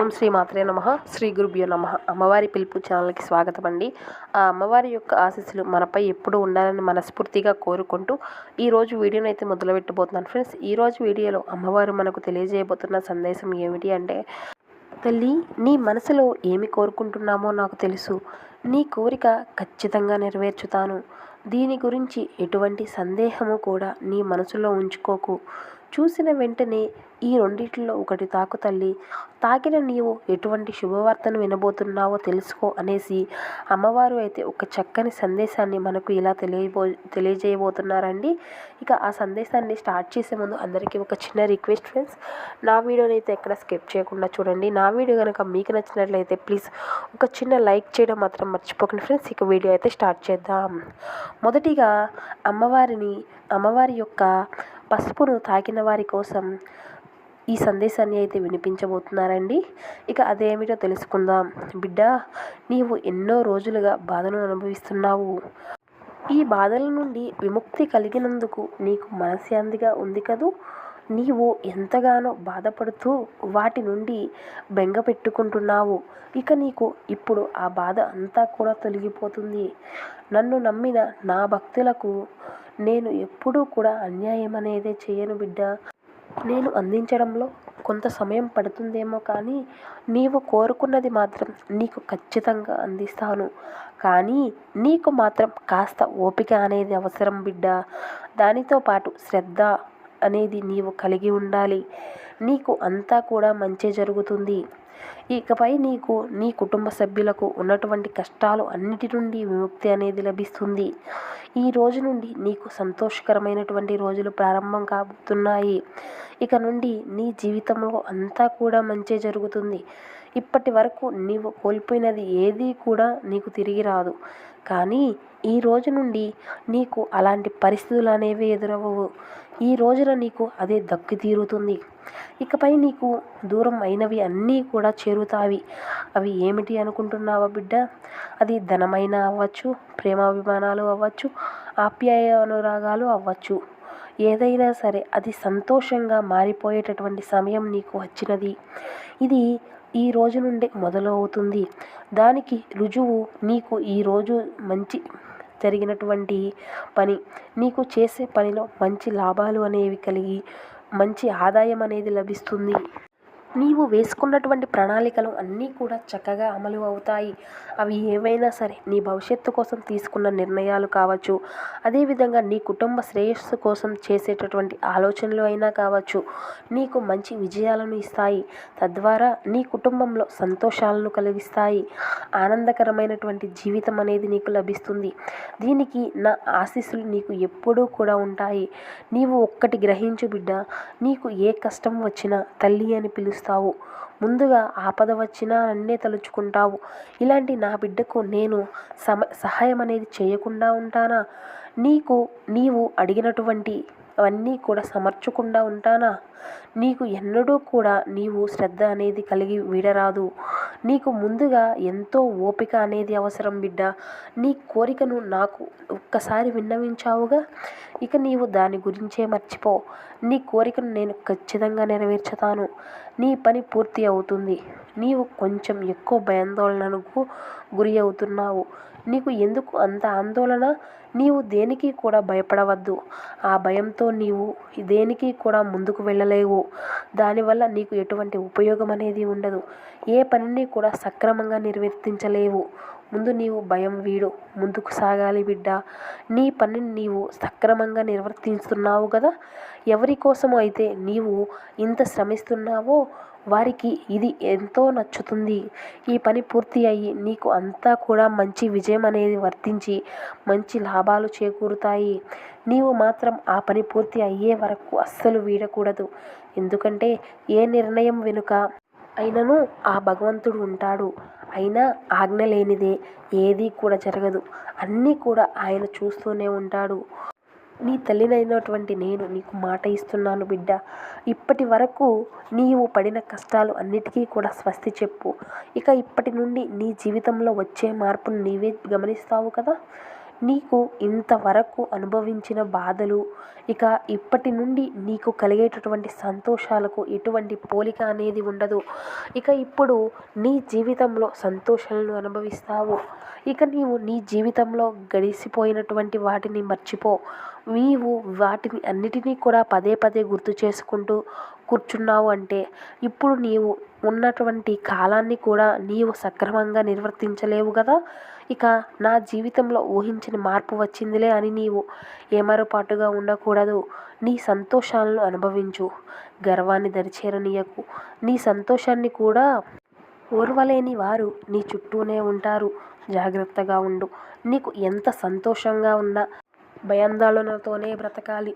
ఓం శ్రీ మాత్రే నమః. శ్రీ గురుభ్యో నమః. అమ్మవారి పిలుపు ఛానల్కి స్వాగతం అండి. ఆ అమ్మవారి యొక్క ఆశీస్సులు మనపై ఎప్పుడూ ఉండాలని మనస్ఫూర్తిగా కోరుకుంటూ ఈరోజు వీడియోని అయితే మొదలుపెట్టబోతున్నాను ఫ్రెండ్స్. ఈరోజు వీడియోలో అమ్మవారు మనకు తెలియజేయబోతున్న సందేశం ఏమిటి అంటే, తల్లి, నీ మనసులో ఏమి కోరుకుంటున్నామో నాకు తెలుసు. నీ కోరిక ఖచ్చితంగా నెరవేర్చుతాను. దీని గురించి ఎటువంటి సందేహము కూడా నీ మనసులో ఉంచుకోకు. చూసిన వెంటనే ఈ రెండిట్లో ఒకటి తాకు తల్లి. తాకిన నీవు ఎటువంటి శుభవార్తను వినబోతున్నావో తెలుసుకో అనేసి అమ్మవారు అయితే ఒక చక్కని సందేశాన్ని మనకు ఇలా తెలియజేయబోతున్నారండి. ఇక ఆ సందేశాన్ని స్టార్ట్ చేసే ముందు అందరికీ ఒక చిన్న రిక్వెస్ట్ ఫ్రెండ్స్, నా వీడియోని అయితే ఎక్కడ స్కిప్ చేయకుండా చూడండి. నా వీడియో కనుక మీకు నచ్చినట్లయితే ప్లీజ్ ఒక చిన్న లైక్ చేయడం మాత్రం మర్చిపోకండి ఫ్రెండ్స్. ఇక వీడియో అయితే స్టార్ట్ చేద్దాం. మొదటిగా అమ్మవారి యొక్క పసుపును తాకిన వారి కోసం ఈ సందేశాన్ని అయితే వినిపించబోతున్నారండి. ఇక అదేమిటో తెలుసుకుందాం. బిడ్డ, నీవు ఎన్నో రోజులుగా బాధను అనుభవిస్తున్నావు. ఈ బాధల నుండి విముక్తి కలిగినందుకు నీకు మనశ్శాంతిగా ఉంది కదూ. నీవు ఎంతగానో బాధపడుతూ వాటి నుండి బెంగ పెట్టుకుంటున్నావు. ఇక నీకు ఇప్పుడు ఆ బాధ అంతా కూడా తొలగిపోతుంది. నన్ను నమ్మిన నా భక్తులకు నేను ఎప్పుడూ కూడా అన్యాయం అనేదే చేయను బిడ్డ. నేను అందించడంలో కొంత సమయం పడుతుందేమో కానీ నీవు కోరుకున్నది మాత్రం నీకు ఖచ్చితంగా అందిస్తాను. కానీ నీకు మాత్రం కాస్త ఓపిక అనేది అవసరం బిడ్డ. దానితో పాటు శ్రద్ధ అనేది నీవు కలిగి ఉండాలి. నీకు అంతా కూడా మంచి జరుగుతుంది. ఇకపై నీకు నీ కుటుంబ సభ్యులకు ఉన్నటువంటి కష్టాలు అన్నిటి నుండి విముక్తి అనేది లభిస్తుంది. ఈ రోజు నుండి నీకు సంతోషకరమైనటువంటి రోజులు ప్రారంభం కాబోతున్నాయి. ఇక నుండి నీ జీవితంలో అంతా కూడా మంచి జరుగుతుంది. ఇప్పటి వరకు నీవు కోల్పోయినది ఏదీ కూడా నీకు తిరిగి రాదు. కానీ ఈ రోజు నుండి నీకు అలాంటి పరిస్థితులు అనేవి ఎదురవ్వవు. ఈ రోజున నీకు అదే దక్కి తీరుతుంది. ఇకపై నీకు దూరం అయినవి అన్నీ కూడా చేరుతావి. అవి ఏమిటి అనుకుంటున్నావా బిడ్డ? అది ధనమైన అవ్వచ్చు, ప్రేమాభిమానాలు అవ్వచ్చు, ఆప్యాయ అనురాగాలు అవ్వచ్చు. ఏదైనా సరే అది సంతోషంగా మారిపోయేటటువంటి సమయం నీకు వచ్చినది. ఇది ఈ రోజు నుండి మొదలవుతుంది. దానికి రుజువు నీకు ఈరోజు మంచి జరిగినటువంటి పని. నీకు చేసే పనిలో మంచి లాభాలు అనేవి కలిగి మంచి ఆదాయం అనేది లభిస్తుంది. నీవు వేసుకున్నటువంటి ప్రణాళికలు అన్నీ కూడా చక్కగా అమలు అవుతాయి. అవి ఏవైనా సరే నీ భవిష్యత్తు కోసం తీసుకున్న నిర్ణయాలు కావచ్చు, అదేవిధంగా నీ కుటుంబ శ్రేయస్సు కోసం చేసేటటువంటి ఆలోచనలు అయినా కావచ్చు, నీకు మంచి విజయాలను ఇస్తాయి. తద్వారా నీ కుటుంబంలో సంతోషాలను కలిగిస్తాయి. ఆనందకరమైనటువంటి జీవితం అనేది నీకు లభిస్తుంది. దీనికి నా ఆశీస్సులు నీకు ఎప్పుడూ కూడా ఉంటాయి. నీవు ఒక్కటి గ్రహించు బిడ్డ, నీకు ఏ కష్టం వచ్చినా తల్లి అని పిలుస్తావు. ముందుగా ఆపద వచ్చినా నన్నే తలుచుకుంటావు. ఇలాంటి నా బిడ్డకు నేను సహాయం అనేది చేయకుండా ఉంటానా? నీవు అడిగినటువంటి అవన్నీ కూడా సమర్చకుండా ఉంటానా? నీకు ఎన్నడూ కూడా నీవు శ్రద్ధ అనేది కలిగి వీడరాదు. నీకు ముందుగా ఎంతో ఓపిక అనేది అవసరం బిడ్డ. నీ కోరికను నాకు ఒక్కసారి విన్నవించావుగా, ఇక నీవు దాని గురించే మర్చిపో. నీ కోరికను నేను ఖచ్చితంగా నెరవేర్చుతాను. నీ పని పూర్తి అవుతుంది. నీవు కొంచెం ఎక్కువ భయాందోళనకు గురి అవుతున్నావు. నీకు ఎందుకు అంత ఆందోళన? నీవు దేనికి కూడా భయపడవద్దు. ఆ భయంతో నీవు దేనికి కూడా ముందుకు వెళ్ళలేవు. దానివల్ల నీకు ఎటువంటి ఉపయోగం అనేది ఉండదు. ఏ పనిని కూడా సక్రమంగా నిర్వర్తించలేవు. ముందు నీవు భయం వీడు, ముందుకు సాగాలి బిడ్డ. నీ పనిని నీవు సక్రమంగా నిర్వర్తిస్తున్నావు కదా. ఎవరి కోసమో అయితే నీవు ఇంత శ్రమిస్తున్నావో వారికి ఇది ఎంతో నచ్చుతుంది. ఈ పని పూర్తి అయ్యి నీకు అంతా కూడా మంచి విజయం అనేది వర్తించి మంచి లాభాలు చేకూరుతాయి. నీవు మాత్రం ఆ పని పూర్తి అయ్యే వరకు అస్సలు వీడకూడదు. ఎందుకంటే ఏ నిర్ణయం వెనుక అయినను ఆ భగవంతుడు ఉంటాడు. అయినా ఆజ్ఞ లేనిదే ఏదీ కూడా జరగదు. అన్నీ కూడా ఆయన చూస్తూనే ఉంటాడు. నీ తల్లినైనటువంటి నేను నీకు మాట ఇస్తున్నాను బిడ్డ. ఇప్పటి వరకు నీవు పడిన కష్టాలు అన్నిటికీ కూడా స్వస్తి చెప్పు. ఇక ఇప్పటి నుండి నీ జీవితంలో వచ్చే మార్పును నీవే గమనిస్తావు కదా. నీకు ఇంతవరకు అనుభవించిన బాధలు ఇక ఇప్పటి నుండి నీకు కలిగేటటువంటి సంతోషాలకు ఎటువంటి పోలిక అనేది ఉండదు. ఇక ఇప్పుడు నీ జీవితంలో సంతోషాలను అనుభవిస్తావు. ఇక నీవు నీ జీవితంలో గడిసిపోయినటువంటి వాటిని మర్చిపో. నీవు వాటిని అన్నిటినీ కూడా పదే పదే గుర్తు చేసుకుంటూ కూర్చున్నావు అంటే ఇప్పుడు నీవు ఉన్నటువంటి కాలాన్ని కూడా నీవు సక్రమంగా నిర్వర్తించలేవు కదా. ఇక నా జీవితంలో ఊహించిన మార్పు వచ్చిందిలే అని నీవు ఏమరపాటుగా ఉండకూడదు. నీ సంతోషాలను అనుభవించు, గర్వాన్ని దరిచేరనీయకు. నీ సంతోషాన్ని కూడా ఓర్వలేని వారు నీ చుట్టూనే ఉంటారు. జాగ్రత్తగా ఉండు. నీకు ఎంత సంతోషంగా ఉన్నా భయాందోళనతోనే బ్రతకాలి.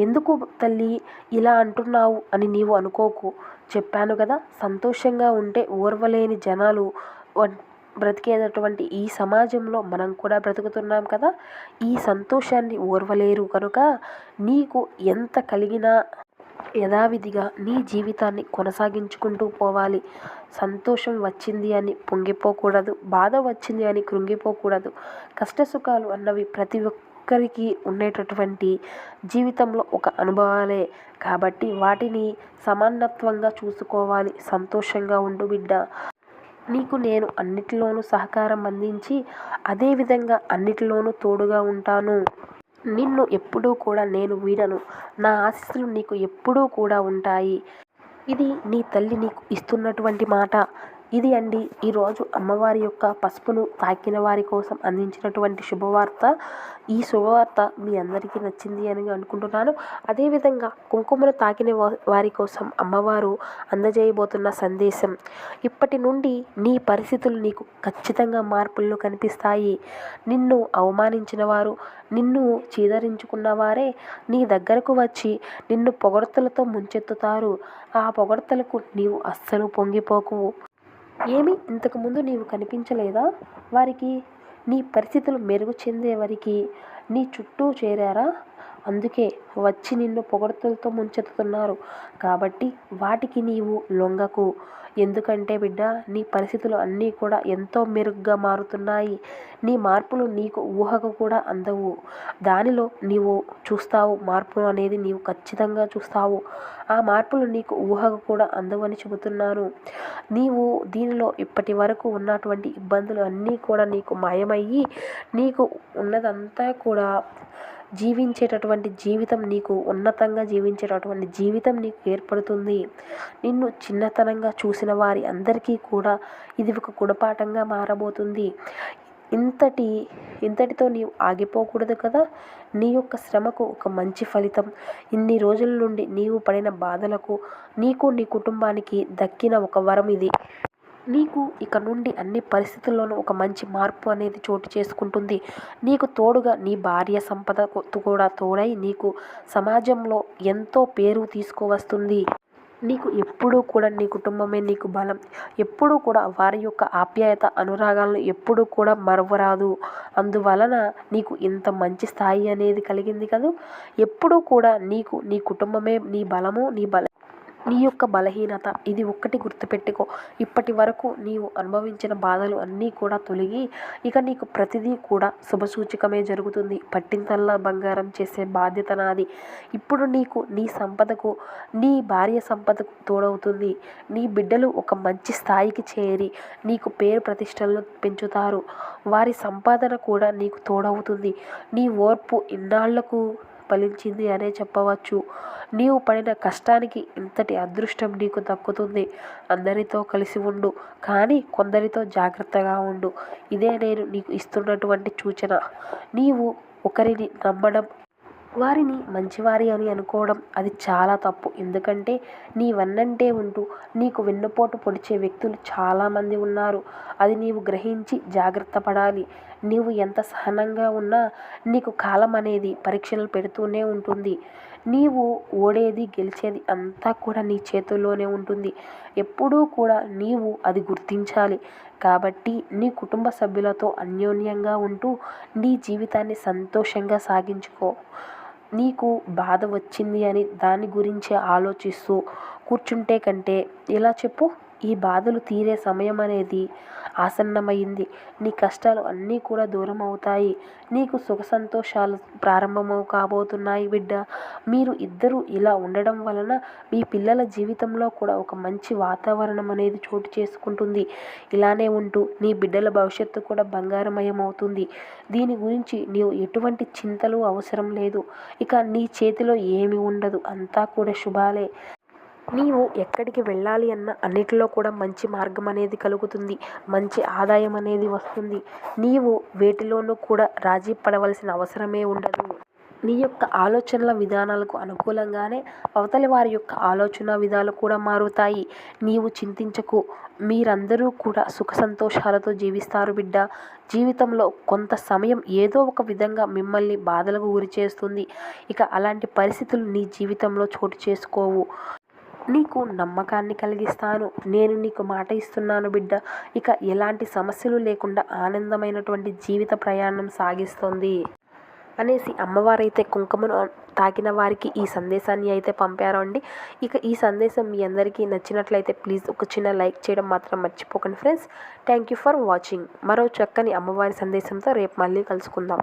ఎందుకు తల్లి ఇలా అంటున్నావు అని నీవు అనుకోకు. చెప్పాను కదా, సంతోషంగా ఉంటే ఓర్వలేని జనాలు బ్రతికేటటువంటి ఈ సమాజంలో మనం కూడా బ్రతుకుతున్నాం కదా. ఈ సంతోషాన్ని ఓర్వలేరు కనుక నీకు ఎంత కలిగినా యథావిధిగా నీ జీవితాన్ని కొనసాగించుకుంటూ పోవాలి. సంతోషం వచ్చింది అని పొంగిపోకూడదు, బాధ వచ్చింది అని కృంగిపోకూడదు. కష్టసుఖాలు అన్నవి ప్రతి ఒక్కరికి ఉండేటటువంటి జీవితంలో ఒక అనుభవాలే కాబట్టి వాటిని సమానత్వంగా చూసుకోవాలి. సంతోషంగా ఉండు బిడ్డ. నీకు నేను అన్నిటిలోనూ సహకారం అందించి అదేవిధంగా అన్నిటిలోనూ తోడుగా ఉంటాను. నిన్ను ఎప్పుడూ కూడా నేను వీడను. నా ఆశీస్సులు నీకు ఎప్పుడూ కూడా ఉంటాయి. ఇది నీ తల్లి నీకు ఇస్తున్నటువంటి మాట. ఇది అండి ఈరోజు అమ్మవారి యొక్క పసుపును తాకిన వారి కోసం అందించినటువంటి శుభవార్త. ఈ శుభవార్త మీ అందరికీ నచ్చింది అని అనుకుంటున్నాను. అదేవిధంగా కుంకుమను తాకిన వారి కోసం అమ్మవారు అందజేయబోతున్న సందేశం. ఇప్పటి నుండి నీ పరిస్థితులు నీకు ఖచ్చితంగా మార్పులు కనిపిస్తాయి. నిన్ను అవమానించిన వారు, నిన్ను చీదరించుకున్న వారే నీ దగ్గరకు వచ్చి నిన్ను పొగడ్తలతో ముంచెత్తుతారు. ఆ పొగడ్తలకు నీవు అస్సలు పొంగిపోకు. ఏమి ఇంతకుముందు నీవు కనిపించలేదా వారికి? నీ పరిస్థితులు మెరుగు చెందే వరకు నీ చుట్టూ చేరారా? అందుకే వచ్చి నిన్ను పొగడ్తలతో ముంచెత్తుతున్నారు. కాబట్టి వాటికి నీవు లొంగకు. ఎందుకంటే బిడ్డ, నీ పరిస్థితులు అన్నీ కూడా ఎంతో మెరుగ్గా మారుతున్నాయి. నీ మార్పులు నీకు ఊహకు కూడా అందవు. దానిలో నీవు చూస్తావు, మార్పు అనేది నీవు ఖచ్చితంగా చూస్తావు. ఆ మార్పులు నీకు ఊహకు కూడా అందవని చెబుతున్నాను. నీవు దీనిలో ఇప్పటి వరకు ఉన్నటువంటి ఇబ్బందులు అన్నీ కూడా నీకు మాయమయ్యి నీకు ఉన్నదంతా కూడా జీవించేటటువంటి జీవితం, నీకు ఉన్నతంగా జీవించేటటువంటి జీవితం నీకు ఏర్పడుతుంది. నిన్ను చిన్నతనంగా చూసిన వారి అందరికీ కూడా ఇది ఒక గుణపాఠంగా మారబోతుంది. ఇంతటితో నీవు ఆగిపోకూడదు కదా. నీ యొక్క శ్రమకు ఒక మంచి ఫలితం. ఇన్ని రోజుల నుండి నీవు పడిన బాధలకు నీకు నీ కుటుంబానికి దక్కిన ఒక వరం ఇది. నీకు ఇక నుండి అన్ని పరిస్థితుల్లోనూ ఒక మంచి మార్పు అనేది చోటు చేసుకుంటుంది. నీకు తోడుగా నీ భార్య సంపద కూడా తోడై నీకు సమాజంలో ఎంతో పేరు తీసుకువస్తుంది. నీకు ఎప్పుడూ కూడా నీ కుటుంబమే నీకు బలం. ఎప్పుడూ కూడా వారి యొక్క ఆప్యాయత అనురాగాలను ఎప్పుడూ కూడా మరవరాదు. అందువలన నీకు ఇంత మంచి స్థాయి అనేది కలిగింది కదా. ఎప్పుడూ కూడా నీకు నీ కుటుంబమే నీ బలము, నీ యొక్క బలహీనత. ఇది ఒక్కటి గుర్తుపెట్టుకో. ఇప్పటి వరకు నీవు అనుభవించిన బాధలు అన్నీ కూడా తొలగి ఇక నీకు ప్రతిదీ కూడా శుభసూచకమే జరుగుతుంది. పట్టింతల్లా బంగారం చేసే బాధ్యత నాది. ఇప్పుడు నీకు నీ సంపదకు, నీ భార్య సంపదకు తోడవుతుంది. నీ బిడ్డలు ఒక మంచి స్థాయికి చేరి నీకు పేరు ప్రతిష్టలను పెంచుతారు. వారి సంపాదన కూడా నీకు తోడవుతుంది. నీ ఓర్పు ఇన్నాళ్లకు ఫలించింది అనే చెప్పవచ్చు. నీవు పడిన కష్టానికి ఇంతటి అదృష్టం నీకు దక్కుతుంది. అందరితో కలిసి ఉండు, కానీ కొందరితో జాగ్రత్తగా ఉండు. ఇదే నేను నీకు ఇస్తున్నటువంటి సూచన. నీవు ఒకరిని నమ్మడం, వారిని మంచివారి అని అనుకోవడం అది చాలా తప్పు. ఎందుకంటే నీ వెన్నంటే ఉంటూ నీకు వెన్నుపోటు పొడిచే వ్యక్తులు చాలామంది ఉన్నారు. అది నీవు గ్రహించి జాగ్రత్త పడాలి. నీవు ఎంత సహనంగా ఉన్నా నీకు కాలం అనేది పరీక్షలు పెడుతూనే ఉంటుంది. నీవు ఓడేది గెలిచేది అంతా కూడా నీ చేతుల్లోనే ఉంటుంది. ఎప్పుడూ కూడా నీవు అది గుర్తించాలి. కాబట్టి నీ కుటుంబ సభ్యులతో అన్యోన్యంగా ఉంటూ నీ జీవితాన్ని సంతోషంగా సాగించుకో. నీకు బాధ వచ్చింది అని దాని గురించి ఆలోచిస్తూ కూర్చుంటే కంటే ఇలా చెప్పు, ఈ బాధలు తీరే సమయం అనేది ఆసన్నమైంది. నీ కష్టాలు అన్నీ కూడా దూరం అవుతాయి. నీకు సుఖ సంతోషాలు ప్రారంభమవు కాబోతున్నాయి బిడ్డ. మీరు ఇద్దరూ ఇలా ఉండడం వలన మీ పిల్లల జీవితంలో కూడా ఒక మంచి వాతావరణం అనేది చోటు చేసుకుంటుంది. ఇలానే ఉంటూ నీ బిడ్డల భవిష్యత్తు కూడా బంగారమయం అవుతుంది. దీని గురించి నీవు ఎటువంటి చింతలు అవసరం లేదు. ఇక నీ చేతిలో ఏమి ఉండదు, అంతా కూడా శుభాలే. నీవు ఎక్కడికి వెళ్ళాలి అన్న అన్నిటిలో కూడా మంచి మార్గం అనేది కలుగుతుంది. మంచి ఆదాయం అనేది వస్తుంది. నీవు వేటిలోనూ కూడా రాజీ పడవలసిన అవసరమే ఉండదు. నీ యొక్క ఆలోచనల విధానాలకు అనుకూలంగానే అవతలి వారి యొక్క ఆలోచన విధాలు కూడా మారుతాయి. నీవు చింతించకు. మీరందరూ కూడా సుఖ సంతోషాలతో జీవిస్తారు బిడ్డ. జీవితంలో కొంత సమయం ఏదో ఒక విధంగా మిమ్మల్ని బాధలకు గురి చేస్తుంది. ఇక అలాంటి పరిస్థితులు నీ జీవితంలో చోటు చేసుకోవు. నీకు నమ్మకాన్ని కలిగిస్తాను. నేను నీకు మాట ఇస్తున్నాను బిడ్డ. ఇక ఎలాంటి సమస్యలు లేకుండా ఆనందమైనటువంటి జీవిత ప్రయాణం సాగిస్తుంది అనేసి అమ్మవారైతే కుంకుమను తాకిన వారికి ఈ సందేశాన్ని అయితే పంపారు అండి. ఇక ఈ సందేశం మీ అందరికీ నచ్చినట్లయితే ప్లీజ్ ఒక చిన్న లైక్ చేయడం మాత్రం మర్చిపోకండి friends. Thank you for watching. మరో చక్కని అమ్మవారి సందేశంతో రేపు మళ్ళీ కలుసుకుందాం.